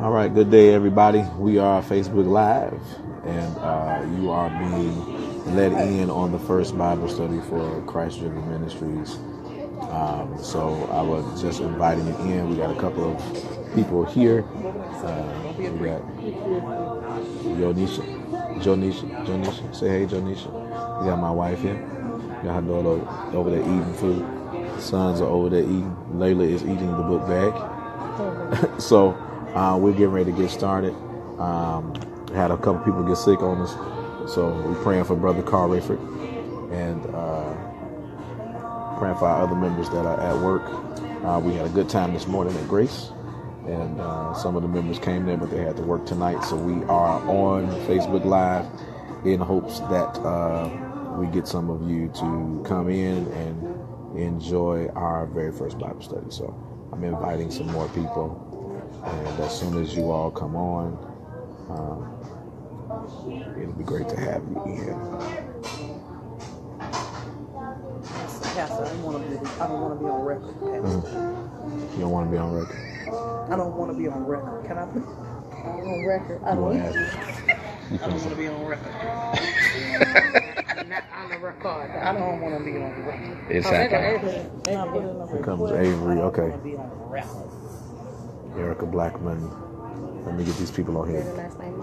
All right, good day, everybody. We are Facebook Live, and you are being led in on the first Bible study for Christ Driven Ministries. So I was just inviting you in. We got a couple of people here. We got Jonisha. Say hey, Jonisha. We got my wife here. Got her daughter over there eating food. Sons are over there eating. Layla is eating the book bag. So we're getting ready to get started. Had a couple people get sick on us. So we're praying for Brother Carl Rayford and praying for our other members that are at work. We had a good time this morning at Grace. And some of the members came there, but they had to work tonight. So we are on Facebook Live in hopes that we get some of you to come in and enjoy our very first Bible study. So I'm inviting some more people. And as soon as you all come on, it'll be great to have you in. Pastor, I don't want to be on record. You don't want to be on record? I don't want to be on record. Can I be on record? I don't want to be on record. Not on the record. I don't want to be on record. It's happening. Here comes Avery. Okay. Erica Blackman. Let me get these people on here. Last name.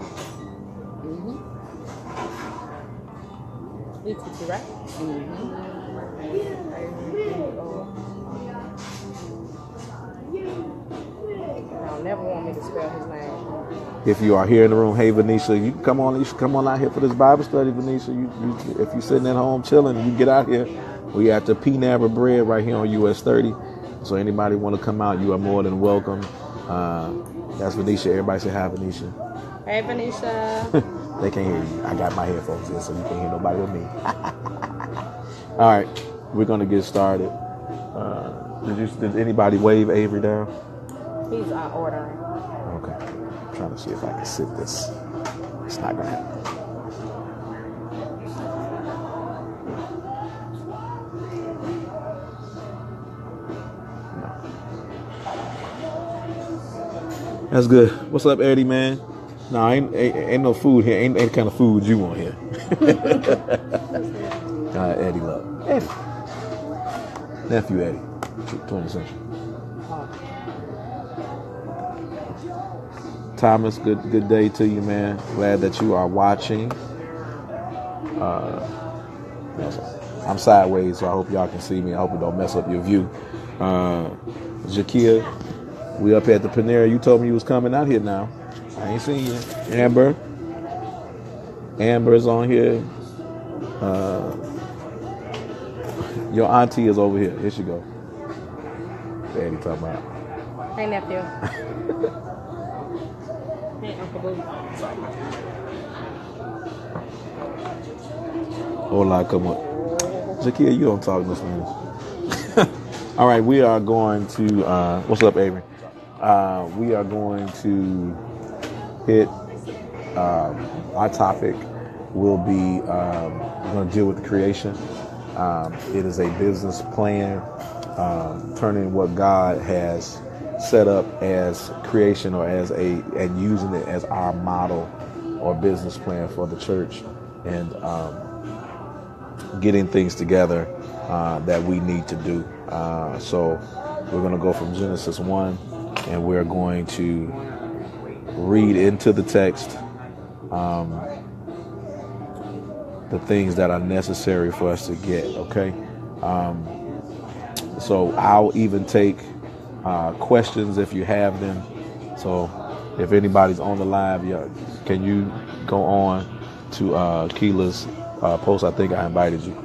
You teach, right? I'll never want me to spell his name. If you are here in the room, hey Venetia, you can come on. You should come on out here for this Bible study, Venetia. If you're sitting at home chilling, you get out here. We got the P-Nabber bread right here on US 30. So anybody want to come out, you are more than welcome. That's Venetia. Everybody say hi, Venetia. Hey, Venetia. They can't hear you. I got my headphones in, so you can't hear nobody with me. All right, we're gonna get started. Did anybody wave Avery down? He's ordering. Okay. I'm trying to see if I can sit this. It's not gonna happen. That's good. What's up, Eddie, man? No, ain't no food here. Ain't any kind of food you want here. Eddie, love. Eddie. Nephew Eddie. 20th century. Thomas, good day to you, man. Glad that you are watching. I'm sideways, so I hope y'all can see me. I hope it don't mess up your view. Jakia, we up at the Panera. You told me you was coming out here now. I ain't seen you. Amber's on here. Your auntie is over here. Here she go. Daddy talking about. Hey, nephew. Hey, Uncle Boo. Hola, come on. Jakia, you don't talk no Spanish. All right, we are going to, what's up, Avery? We are going to hit, our topic will be, we're going to deal with the creation. It is a business plan, turning what God has set up as creation or and using it as our model or business plan for the church, and getting things together that we need to do. So we're going to go from Genesis 1, and we're going to read into the text the things that are necessary for us to get, okay? So I'll even take questions if you have them. So if anybody's on the live, can you go on to Keela's post? I think I invited you.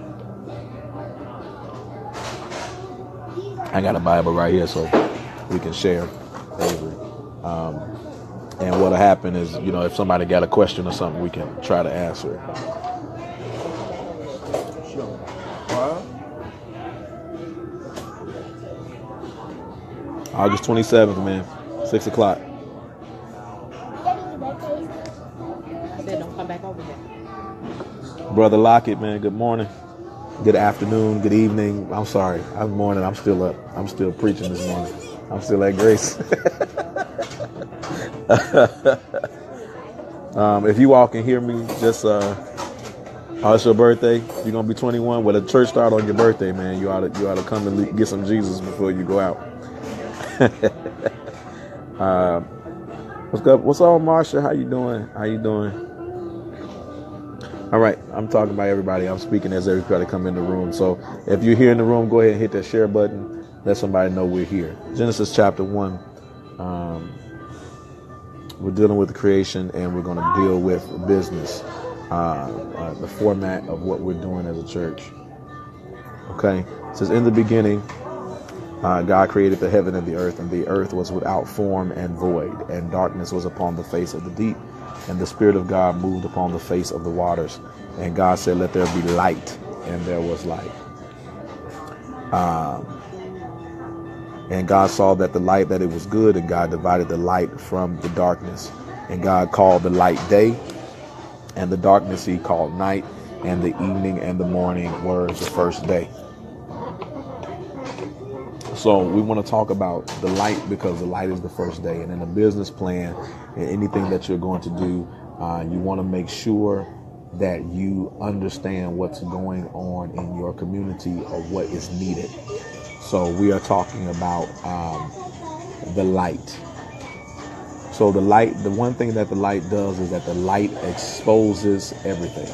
I got a Bible right here so we can share. And what'll happen is, if somebody got a question or something, we can try to answer it. August 27th, man, 6 o'clock. I said don't come back over here. Brother Lockett, man, good morning. Good afternoon, good evening. I'm sorry. I'm still up. I'm still preaching this morning. I'm still at Grace. If you all can hear me, just it's your birthday. You're gonna be 21. Well, the church start on your birthday, man. You ought to come and get some Jesus before you go out. What's up? What's up, Marsha? How you doing? All right, I'm talking about everybody. I'm speaking as everybody come in the room. So if you're here in the room, go ahead and hit that share button. Let somebody know we're here. Genesis chapter 1. We're dealing with the creation, and we're going to deal with business, the format of what we're doing as a church. Okay, it says, in the beginning, God created the heaven and the earth was without form and void, and darkness was upon the face of the deep, and the Spirit of God moved upon the face of the waters. And God said, let there be light, and there was light. And God saw that the light, that it was good, and God divided the light from the darkness. And God called the light day, and the darkness he called night, and the evening and the morning were the first day. So we want to talk about the light, because the light is the first day. And in a business plan, anything that you're going to do, you want to make sure that you understand what's going on in your community or what is needed. So we are talking about the light. So the light, the one thing that the light does is that the light exposes everything.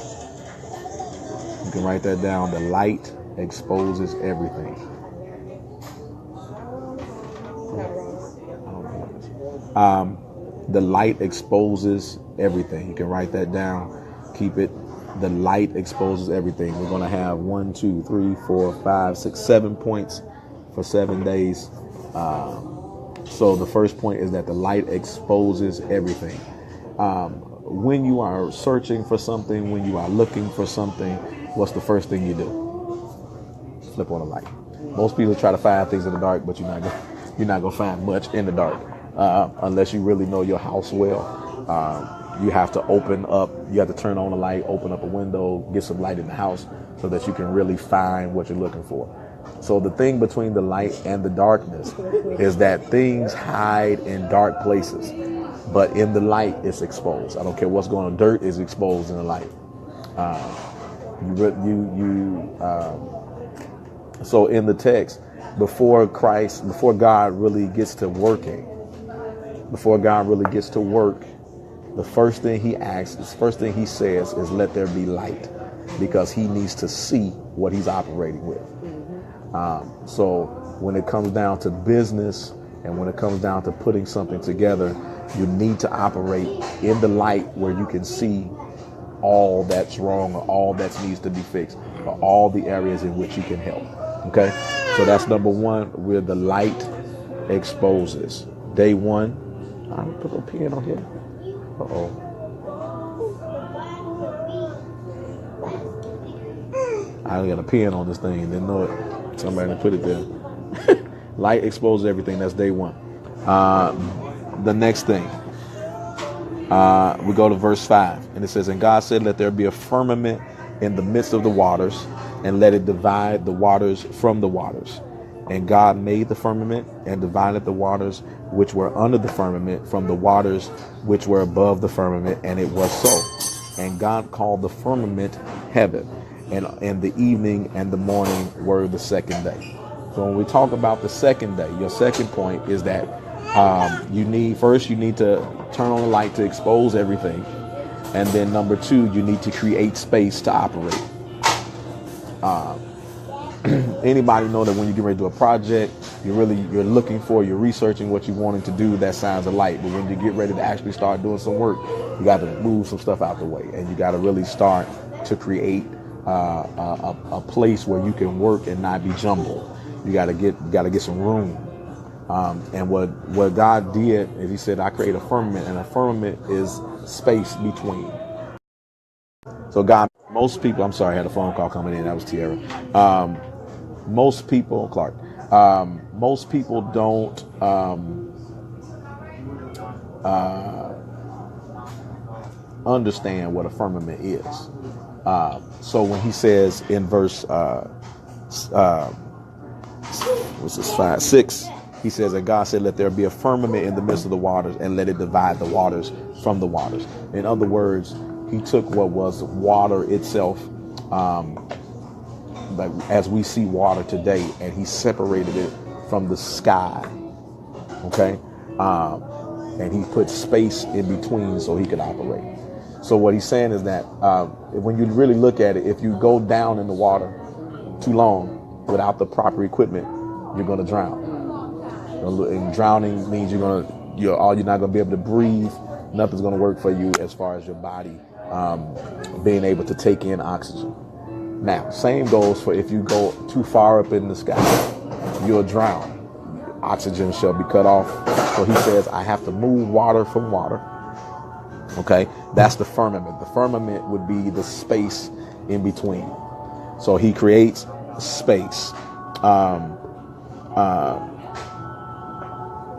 You can write that down. The light exposes everything. The light exposes everything. You can write that down. Keep it. The light exposes everything. We're going to have 1, 2, 3, 4, 5, 6, 7 points for 7 days. So the first point is that the light exposes everything. When you are searching for something, when you are looking for something, what's the first thing you do? Flip on a light. Most people try to find things in the dark, but you're not gonna find much in the dark unless you really know your house well. You have to open up. You have to turn on a light, open up a window, get some light in the house so that you can really find what you're looking for. So the thing between the light and the darkness is that things hide in dark places, but in the light it's exposed. I don't care what's going on. Dirt is exposed in the light. So in the text, before God really gets to working, the first thing he asks, the first thing he says is, let there be light, because he needs to see what he's operating with. So when it comes down to business, and when it comes down to putting something together, you need to operate in the light where you can see all that's wrong, or all that needs to be fixed, or all the areas in which you can help. Okay, so that's number one, where the light exposes. Day one. I'll put a pen on here. I got a pen on this thing, didn't know it. Somebody put it there. Light exposes everything. That's day one. The next thing, we go to verse 5, and it says, and God said, let there be a firmament in the midst of the waters, and let it divide the waters from the waters. And God made the firmament, and divided the waters which were under the firmament from the waters which were above the firmament, and it was so. And God called the firmament heaven, and the evening and the morning were the second day. So when we talk about the second day, your second point is that you need to turn on the light to expose everything. And then number two, you need to create space to operate. Anybody know that when you get ready to do a project, you're researching what you're wanting to do, that sounds of light. But when you get ready to actually start doing some work, you got to move some stuff out the way, and you got to really start to create a place where you can work and not be jumbled. You got to get some room. And what God did is he said, I create a firmament, and a firmament is space between. So God, most people, I'm sorry, I had a phone call coming in. That was Tierra. Most people, Clark, most people don't understand what a firmament is. So when he says in verse 6, he says, and God said, let there be a firmament in the midst of the waters, and let it divide the waters from the waters. In other words, he took what was water itself, like as we see water today, and he separated it from the sky. Okay. And he put space in between so he could operate. So what he's saying is that when you really look at it, if you go down in the water too long without the proper equipment, you're going to drown. And drowning means you're not going to be able to breathe. Nothing's going to work for you as far as your body being able to take in oxygen. Now, same goes for if you go too far up in the sky, you'll drown. Oxygen shall be cut off. So he says, I have to move water from water. Okay, that's the firmament. The firmament would be the space in between. So he creates space.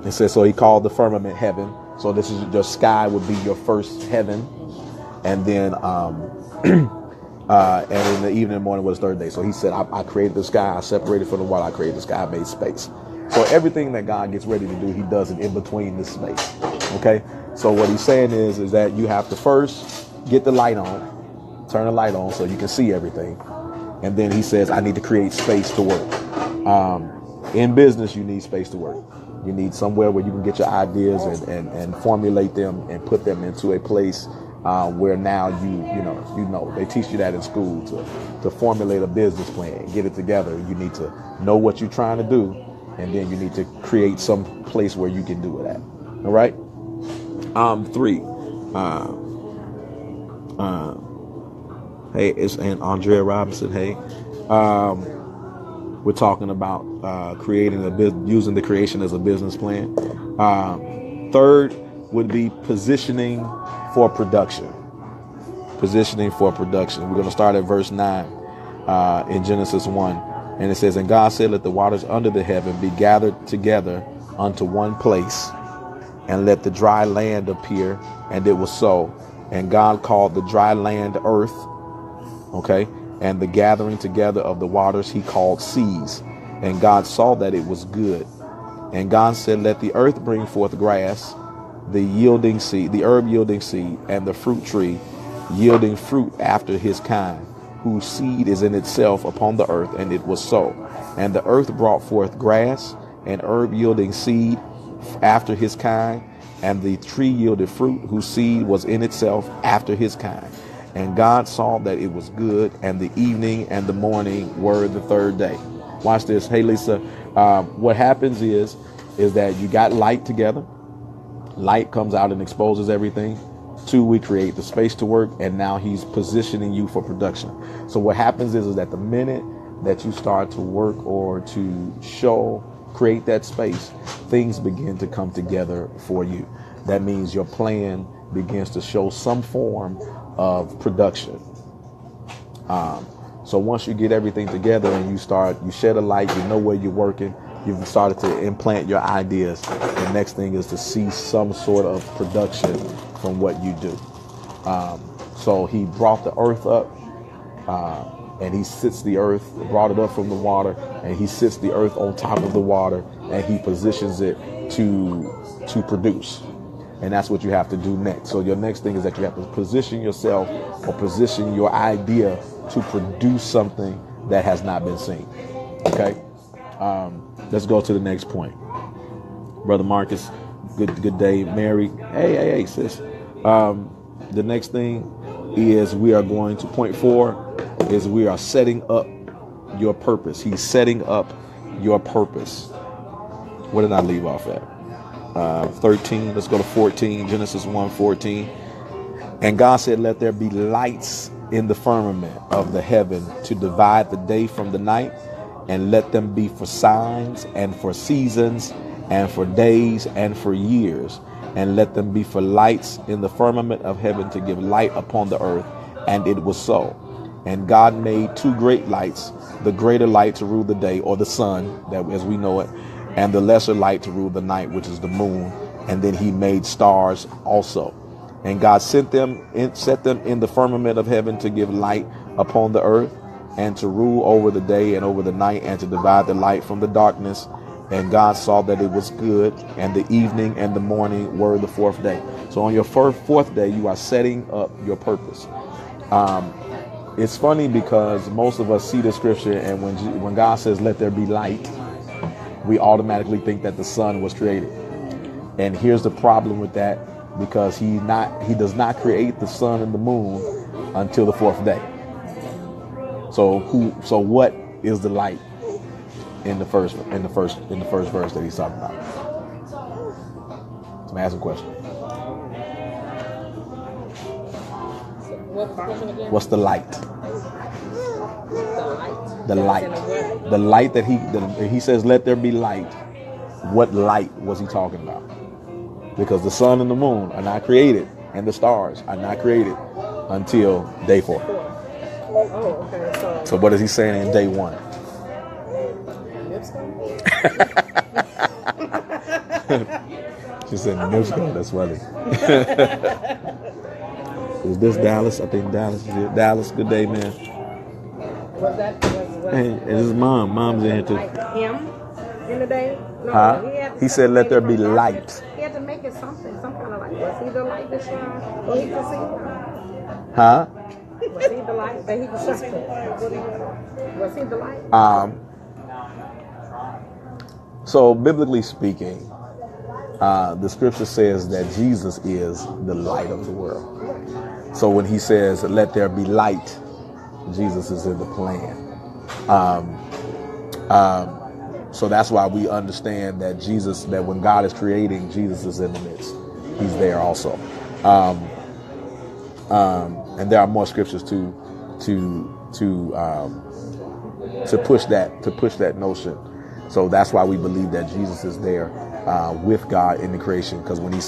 It says, so he called the firmament heaven. So this is your sky would be your first heaven. And then, and in the evening and morning was the third day. So he said, I created the sky. I separated from the water. I created the sky. I made space. So everything that God gets ready to do, he does it in between this space. Okay. So what he's saying is that you have to first get the light on, turn the light on so you can see everything. And then he says, I need to create space to work. In business, you need space to work. You need somewhere where you can get your ideas and formulate them and put them into a place where now you know they teach you that in school to formulate a business plan, get it together. You need to know what you're trying to do, and then you need to create some place where you can do it at. All right. 3. Hey, it's and Andrea Robinson. Hey, we're talking about creating a business, using the creation as a business plan. 3rd would be positioning for production. Positioning for production. We're going to start at verse 9 in Genesis 1. And it says, and God said, let the waters under the heaven be gathered together unto one place, and let the dry land appear. And it was so. And God called the dry land earth. Okay. And the gathering together of the waters he called seas. And God saw that it was good. And God said, let the earth bring forth grass, the yielding seed, the herb yielding seed, and the fruit tree yielding fruit after his kind, whose seed is in itself upon the earth. And it was so. And the earth brought forth grass and herb yielding seed after his kind, and the tree yielded fruit whose seed was in itself after his kind. And God saw that it was good, and the evening and the morning were the 3rd day. Watch this. Hey, Lisa, what happens is that you got light together. Light comes out and exposes everything. 2, we create the space to work, and now he's positioning you for production. So what happens is that the minute that you start to work or to create that space, things begin to come together for you. That means your plan begins to show some form of production. So once you get everything together and you shed a light, you know where you're working, you've started to implant your ideas. The next thing is to see some sort of production from what you do. So he brought the earth up, and he sits the earth, brought it up from the water, and he sits the earth on top of the water, and he positions it to produce. And that's what you have to do next. So your next thing is that you have to position yourself or position your idea to produce something that has not been seen. Okay. Let's go to the next point. Brother Marcus, good day. Mary, hey, sis. The next thing is we are going to point 4 is we are setting up your purpose. He's setting up your purpose. What did I leave off at? 13. Let's go to 14. Genesis 1:14. And God said, let there be lights in the firmament of the heaven to divide the day from the night, and let them be for signs and for seasons and for days and for years, and let them be for lights in the firmament of heaven to give light upon the earth. And it was so. And God made 2 great lights, the greater light to rule the day, or the sun, that as we know it, and the lesser light to rule the night, which is the moon. And then he made stars also. And God set them in the firmament of heaven to give light upon the earth, and to rule over the day and over the night, and to divide the light from the darkness. And God saw that it was good, and the evening and the morning were the fourth day. So on your fourth day, you are setting up your purpose. It's funny because most of us see the scripture, and when God says, let there be light, we automatically think that the sun was created. And here's the problem with that, because he does not create the sun and the moon until the fourth day. So what is the light in the first verse that he's talking about? So ask a question. What's the question again? What's the light? The light. The light that he says, let there be light. What light was he talking about? Because the sun and the moon are not created, and the stars are not created until day 4. Oh, okay. So what is he saying in day 1? She said Nipsco. That's funny. Is this Dallas? I think Dallas is it. Dallas, good day, man. Was that? Hey, this is Mom. Mom's in here too. Like him in the day? No, Huh? He said, let there be light. He had to make it something, some kind of light. Was he the light that shine so he could see? Huh? Was he the light that he could see? Was he the light? So biblically speaking, the scripture says that Jesus is the light of the world. So when he says, let there be light, Jesus is in the plan. So that's why we understand that that when God is creating, Jesus is in the midst. He's there also. And there are more scriptures to push that notion. So that's why we believe that Jesus is there with God in the creation. Because when he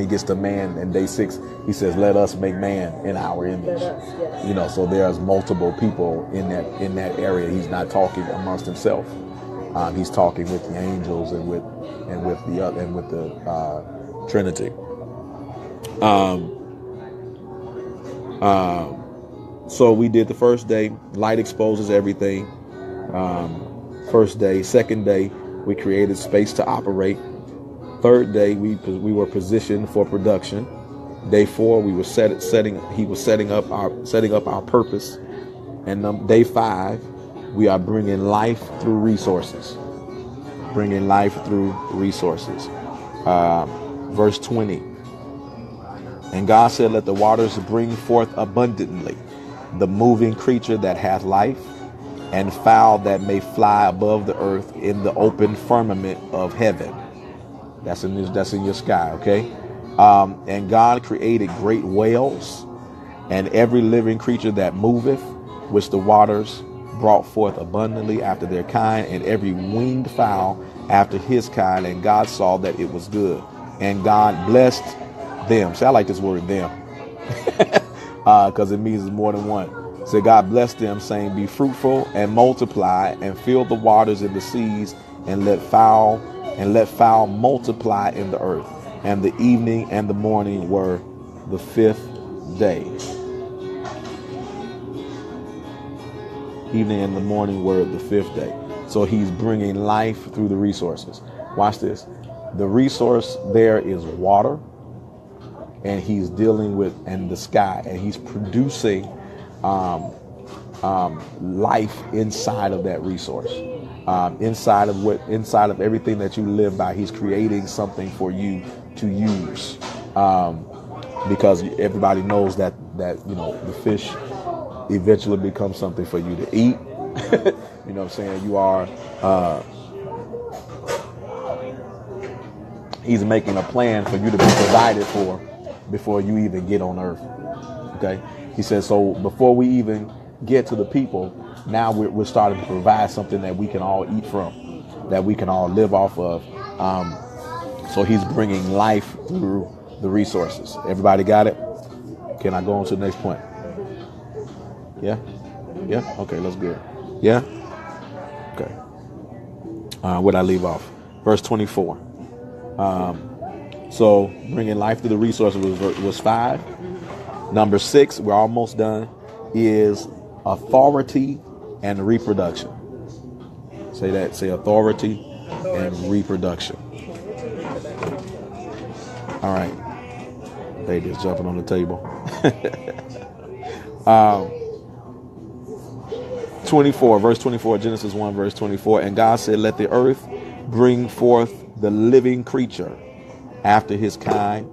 gets to man in day 6, he says, let us make man in our image. So there's multiple people in that area. He's not talking amongst himself. He's talking with the angels and with the Trinity. So we did the first day. Light exposes everything. First day. Second day, we created space to operate. Third day, we were positioned for production. Day 4, we were he was setting up our purpose. And day 5, we are bringing life through resources. Verse 20. And God said, let the waters bring forth abundantly the moving creature that hath life, and fowl that may fly above the earth in the open firmament of heaven. That's in your sky, okay? And God created great whales and every living creature that moveth, which the waters brought forth abundantly after their kind, and every winged fowl after his kind. And God saw that it was good. And God blessed them. See, I like this word them, because it means it's more than one. So God blessed them, saying, be fruitful and multiply, and fill the waters in the seas, and let fowl multiply in the earth. And the evening and the morning were the 5th day. Evening and the morning were the 5th day. So he's bringing life through the resources. Watch this. The resource there is water, and he's dealing with the sky, and he's producing life inside of that resource. Inside of everything that you live by, he's creating something for you to use. Because everybody knows that the fish eventually becomes something for you to eat. You know what I'm saying? You are he's making a plan for you to be provided for before you even get on earth. Okay? He says, so before we even get to the people, now we're starting to provide something that we can all eat from, that we can all live off of. So he's bringing life through the resources. Everybody got it? Can I go on to the next point? Yeah? Yeah? Okay, let's go. Yeah? Okay. Where'd I leave off? Verse 24. So bringing life through the resources was 5. Number 6, we're almost done, is authority and reproduction. Say that. Say authority and reproduction. All right. Baby is jumping on the table. 24, verse 24, Genesis 1, verse 24. And God said, let the earth bring forth the living creature after his kind,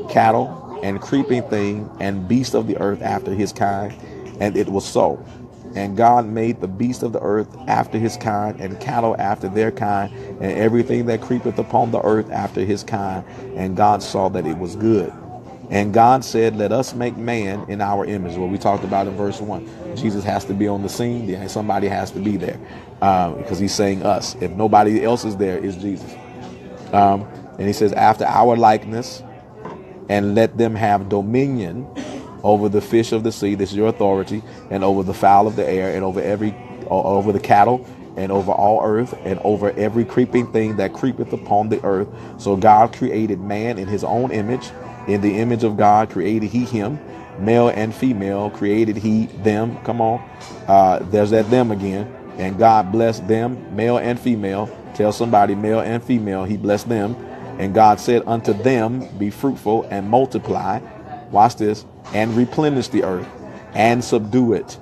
cattle and creeping thing and beast of the earth after his kind. And it was so. And God made the beast of the earth after his kind, and cattle after their kind, and everything that creepeth upon the earth after his kind. And God saw that it was good. And God said, let us make man in our image. What we talked about in verse 1. Jesus has to be on the scene. Yeah, somebody has to be there because he's saying us. If nobody else is there, it's Jesus. And he says, after our likeness, and let them have dominion over the fish of the sea. This is your authority. And over the fowl of the air, and over the cattle, and over all earth, and over every creeping thing that creepeth upon the earth. So God created man in his own image. In the image of God created he him. Male and female created he them. Come on. There's that them again. And God blessed them, male and female. Tell somebody, male and female, he blessed them. And God said unto them, be fruitful and multiply. Watch this. And replenish the earth and subdue it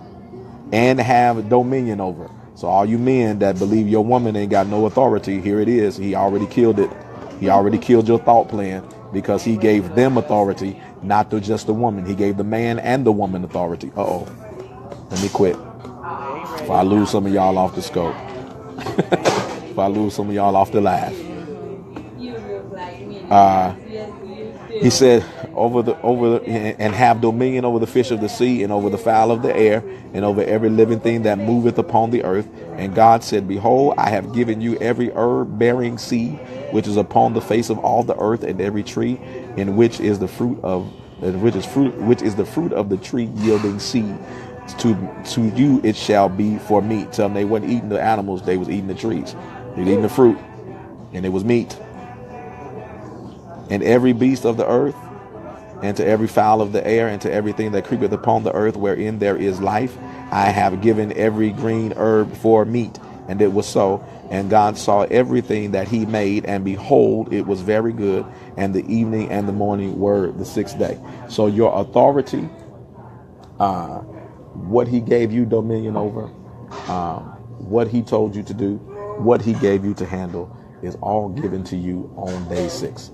and have dominion over. So all you men that believe your woman ain't got no authority, here it is. He already killed it. He already killed your thought plan because he gave them authority, not to just the woman. He gave the man and the woman authority. Uh-oh. Let me quit. If I lose some of y'all off the scope. If I lose some of y'all off the live. He said, and have dominion over the fish of the sea, and over the fowl of the air, and over every living thing that moveth upon the earth. And God said, behold, I have given you every herb bearing seed which is upon the face of all the earth, and every tree in which is the fruit of the tree yielding seed. To you it shall be for meat. Tell them they wasn't eating the animals, they was eating the trees. They were eating the fruit, and it was meat. And every beast of the earth, and to every fowl of the air, and to everything that creepeth upon the earth wherein there is life, I have given every green herb for meat. And it was so. And God saw everything that he made, and behold, it was very good. And the evening and the morning were the sixth day. So your authority, what he gave you dominion over, what he told you to do, what he gave you to handle, is all given to you on day 6.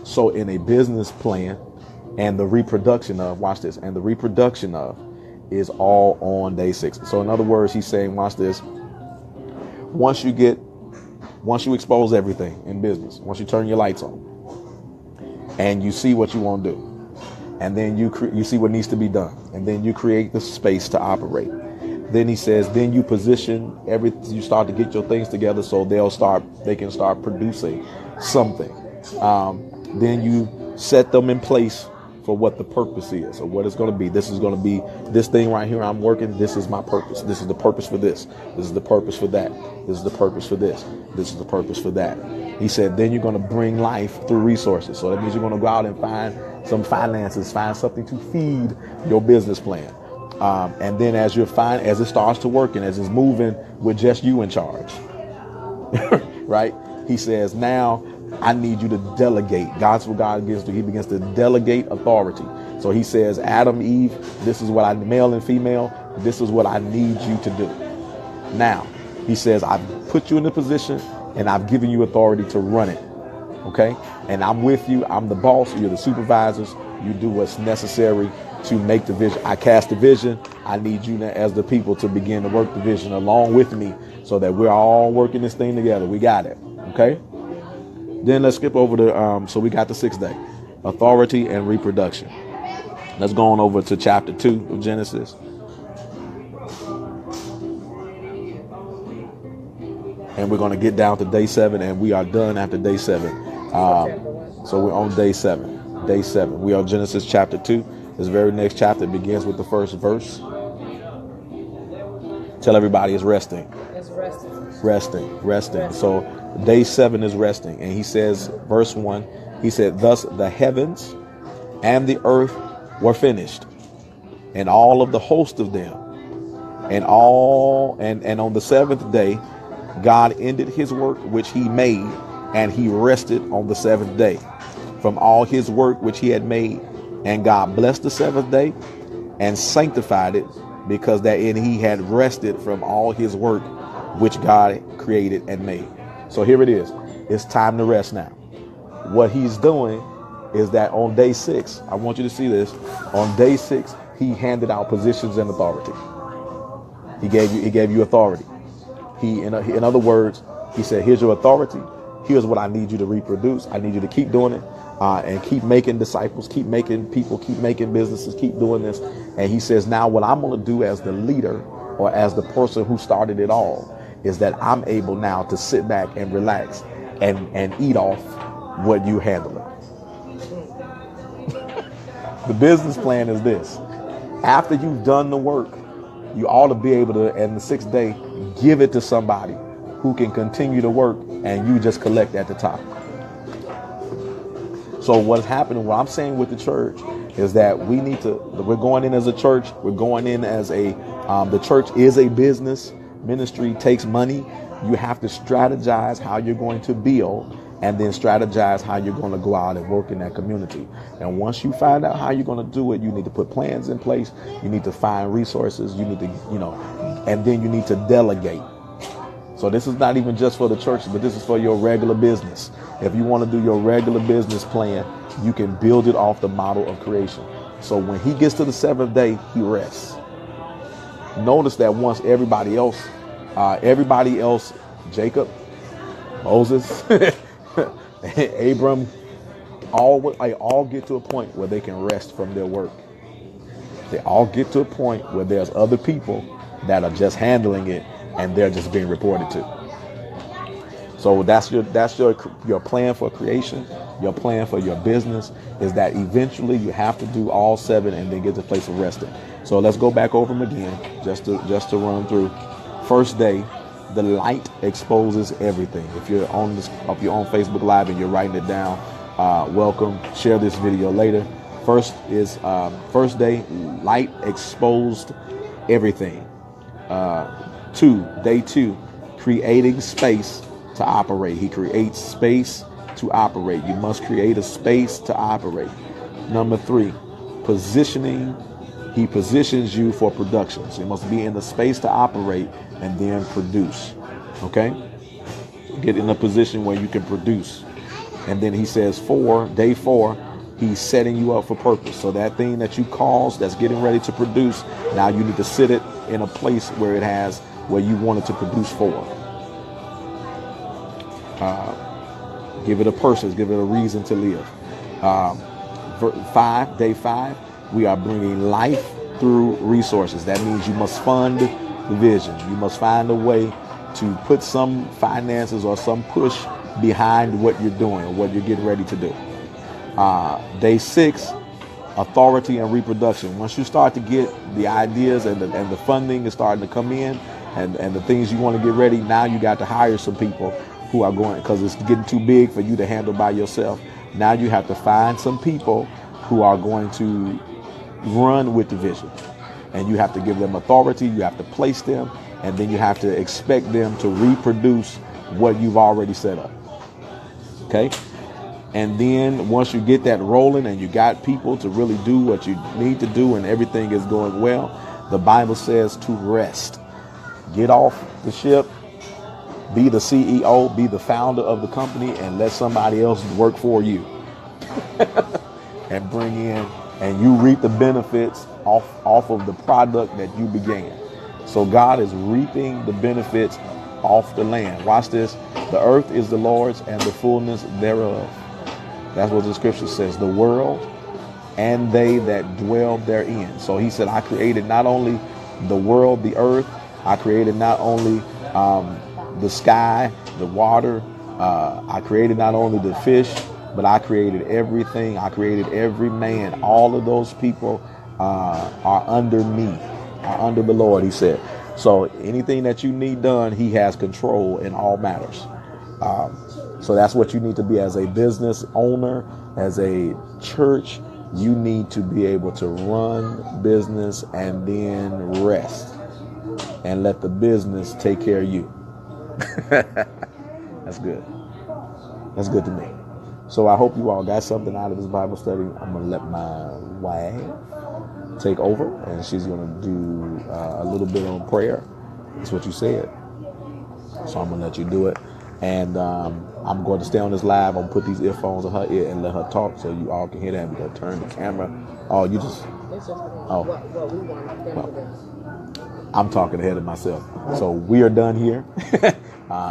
So in a business plan, and the reproduction of, watch this, and the reproduction of is all on day 6. So in other words, he's saying, watch this, once you expose everything in business, once you turn your lights on and you see what you want to do, and then you see what needs to be done, and then you create the space to operate. Then he says, then you position everything, you start to get your things together so they can start producing something. Then you set them in place for what the purpose is, or what it's going to be. This is going to be this thing right here. I'm working. This is my purpose. This is the purpose for this. This is the purpose for that. This is the purpose for this. This is the purpose for that. He said, then you're going to bring life through resources. So that means you're going to go out and find some finances, find something to feed your business plan. And then as it starts to work and as it's moving with just you in charge, right? He says, now I need you to delegate. God's what God gives to. He begins to delegate authority. So he says, Adam, Eve, this is what male and female, this is what I need you to do. Now, he says, I've put you in a position and I've given you authority to run it. Okay. And I'm with you. I'm the boss. You're the supervisors. You do what's necessary to make the vision. I cast the vision. I need you as the people to begin to work the vision along with me so that we're all working this thing together. We got it. Okay. Then let's skip over to, so we got the 6th day, authority and reproduction. Let's go on over to chapter 2 of Genesis. And we're going to get down to day 7, and we are done after day 7. So we're on day 7. Day 7. We are Genesis chapter 2. This very next chapter begins with the first verse. Tell everybody it's resting. It's resting. Resting. So day 7 is resting. And he says, verse 1, he said, thus the heavens and the earth were finished, and all of the host of them, and on the 7th day God ended his work which he made, and he rested on the seventh day from all his work which he had made. And God blessed the seventh day and sanctified it, because therein he had rested from all his work which God created and made. So here it is. It's time to rest now. What he's doing is that on day 6, I want you to see this. On day 6, he handed out positions and authority. He gave you authority. In other words, he said, here's your authority. Here's what I need you to reproduce. I need you to keep doing it and keep making disciples, keep making people, keep making businesses, keep doing this. And he says, now what I'm going to do as the leader or as the person who started it all is that I'm able now to sit back and relax and eat off what you handle it. The business plan is this. After you've done the work, you ought to be able to, in the 6th day, give it to somebody who can continue to work, and you just collect at the top. So what's happening, what I'm saying with the church is that we're going in as a church. We're going in as the church is a business. Ministry takes money. You have to strategize how you're going to build, and then strategize how you're going to go out and work in that community. And once you find out how you're going to do it, you need to put plans in place. You need to find resources. You need to, and then you need to delegate. So this is not even just for the church, but this is for your regular business. If you want to do your regular business plan, you can build it off the model of creation. So when he gets to the 7th day, he rests. Notice that once everybody else, Jacob, Moses, Abram, all get to a point where they can rest from their work. They all get to a point where there's other people that are just handling it, and they're just being reported to. So that's your plan for creation. Your plan for your business is that eventually you have to do all 7 and then get to the place of resting. So let's go back over them again, just to run through. First day, the light exposes everything. If you're on Facebook Live and you're writing it down, welcome. Share this video later. First day, light exposed everything. Day 2, creating space to operate. He creates space to operate. You must create a space to operate. Number 3, positioning. He positions you for production. So you must be in the space to operate and then produce. Okay? Get in a position where you can produce. And then he says day 4, he's setting you up for purpose. So that thing that you caused that's getting ready to produce, now you need to sit it in a place where you want it to produce for. Give it a purpose, give it a reason to live. Day 5, we are bringing life through resources. That means you must fund the vision. You must find a way to put some finances or some push behind what you're doing or what you're getting ready to do. Day 6, authority and reproduction. Once you start to get the ideas and the funding is starting to come in and the things you want to get ready, now you got to hire some people who are going, because it's getting too big for you to handle by yourself. Now you have to find some people who are going to run with the vision, and you have to give them authority. You have to place them, and then you have to expect them to reproduce what you've already set up. Okay. And then once you get that rolling and you got people to really do what you need to do and everything is going well, the Bible says to rest. Get off the ship, be the CEO, be the founder of the company, and let somebody else work for you. And bring in, and you reap the benefits off of the product that you began. So God is reaping the benefits off the land. Watch this. The earth is the Lord's and the fullness thereof. That's what the scripture says. The world and they that dwell therein. So he said, I created not only the world, the earth. I created not only the sky, the water. I created not only the fish, but I created everything. I created every man. All of those people are under me, are under the Lord, he said. So anything that you need done, he has control in all matters. So that's what you need to be as a business owner, as a church. You need to be able to run business and then rest and let the business take care of you. That's good. That's good to me. So I hope you all got something out of this Bible study. I'm going to let my wife take over, and she's going to do a little bit on prayer. That's what you said. So I'm going to let you do it. And I'm going to stay on this live. I'm going to put these earphones in her ear and let her talk so you all can hear that. We're going to turn the camera. Oh, you just... It's just Oh. what we want them to do. I'm talking ahead of myself. So we are done here.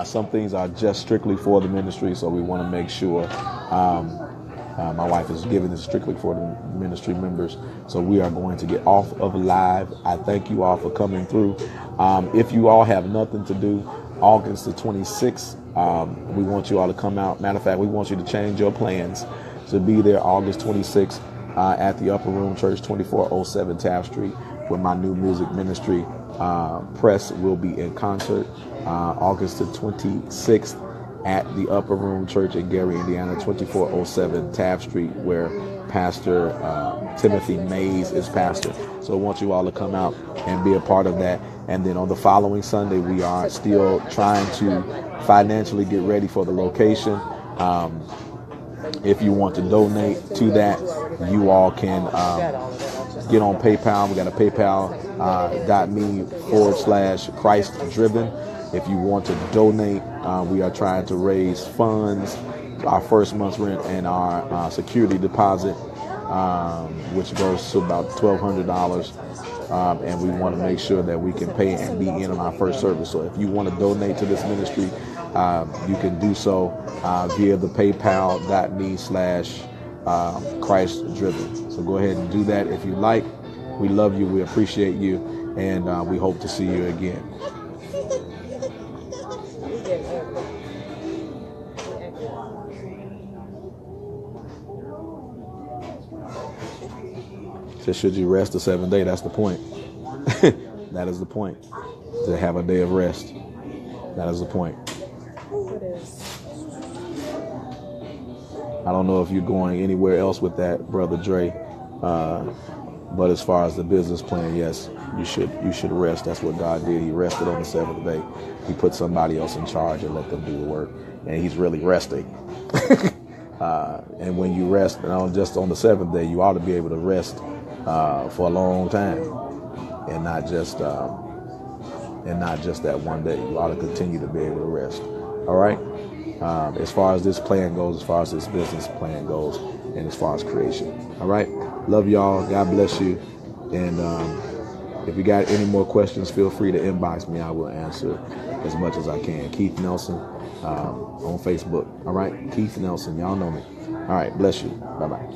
Some things are just strictly for the ministry, so we want to make sure my wife is giving this strictly for the ministry members. So we are going to get off of live. I thank you all for coming through. If you all have nothing to do, August the 26th, we want you all to come out. Matter of fact, we want you to change your plans to be there August 26th at the Upper Room Church, 2407 Taft Street, with my new music ministry. Press will be in concert August the 26th at the Upper Room Church in Gary, Indiana, 2407 Taft Street, where Pastor Timothy Mays is pastor. So I want you all to come out and be a part of that. And then on the following Sunday, we are still trying to financially get ready for the location. If you want to donate to that, you all can get on PayPal. We got a PayPal.me/Christ Driven. If you want to donate, we are trying to raise funds, our first month's rent and our security deposit, which goes to about $1,200. And we want to make sure that we can pay and be in on our first service. So if you want to donate to this ministry, you can do so via the PayPal.me/Christ Driven. So go ahead and do that if you like. We love you. We appreciate you. And we hope to see you again. So should you rest the seventh day? That's the point. That is the point. To have a day of rest. That is the point. I don't know if you're going anywhere else with that, Brother Dre. But as far as the business plan, yes, you should rest. That's what God did. He rested on the seventh day. He put somebody else in charge and let them do the work. And he's really resting. And when you rest just on the seventh day, you ought to be able to rest for a long time, and not just that one day. You ought to continue to be able to rest. All right. As far as this plan goes, as far as this business plan goes, and as far as creation. All right. Love y'all. God bless you. And if you got any more questions, feel free to inbox me. I will answer as much as I can. Keith Nelson on Facebook. All right. Keith Nelson. Y'all know me. All right. Bless you. Bye-bye.